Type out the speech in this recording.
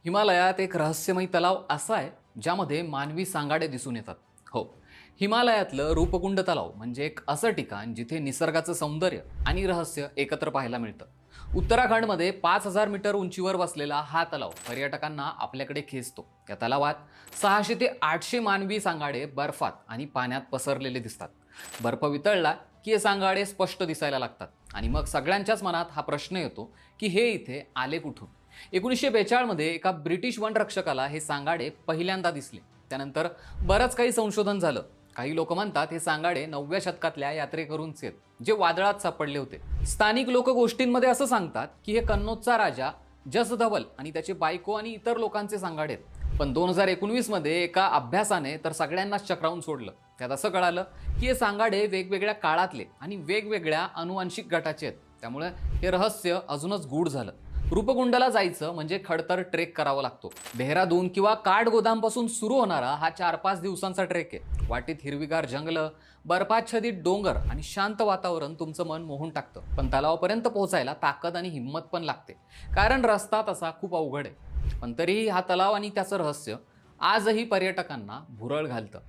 हिमालयात एक रहस्यमय तलाव असा आहे ज्यामध्ये मानवी सांगाडे दिसून येतात. हो, हिमालयातलं रूपकुंड तलाव म्हणजे एक असं ठिकाण जिथे निसर्गाचं सौंदर्य आणि रहस्य एकत्र पाहायला मिळतं. उत्तराखंडमध्ये 5,000 मीटर उंचीवर वसलेला हा तलाव पर्यटकांना आपल्याकडे खेचतो. या तलावात 600 ते 800 मानवी सांगाडे बर्फात आणि पाण्यात पसरलेले दिसतात. बर्फ वितळला की हे सांगाडे स्पष्ट दिसायला लागतात आणि मग सगळ्यांच्याच मनात हा प्रश्न येतो की हे इथे आले कुठून. 1942 मध्ये एका ब्रिटिश वनरक्षकाला हे सांगाडे पहिल्यांदा दिसले. त्यानंतर बरंच काही संशोधन झालं. काही लोक म्हणतात हे सांगाडे 9व्या शतकातल्या यात्रेकरूंचे आहेत जे वादळात सापडले होते. स्थानिक लोक गोष्टींमध्ये असं सांगतात की हे कन्नौजचा राजा जसधवल आणि त्याची बायको आणि इतर लोकांचे सांगाडे आहेत. पण 2019 मध्ये एका अभ्यासाने तर सगळ्यांनाच चक्रावून सोडलं. त्यात असं कळालं की हे सांगाडे वेगवेगळ्या काळातले आणि वेगवेगळ्या अनुवांशिक गटाचे आहेत. त्यामुळे हे रहस्य अजूनच गूढ झालं. रूपकुंडला जायचं म्हणजे खडतर ट्रेक करावा लागतो. देहरादून किंवा काठगोदामपासून सुरू होणारा हा 4-5 दिवसांचा ट्रेक आहे. वाटेत हिरवीगार जंगलं, बर्फाच्छादित डोंगर आणि शांत वातावरण तुमचं मन मोहून टाकतं. पण तलावापर्यंत पोहोचायला ताकद आणि हिंमत पण लागते, कारण रस्ता तसा खूप अवघड आहे. पण तरीही हा तलाव आणि त्याचं रहस्य आजही पर्यटकांना भुरळ घालतं.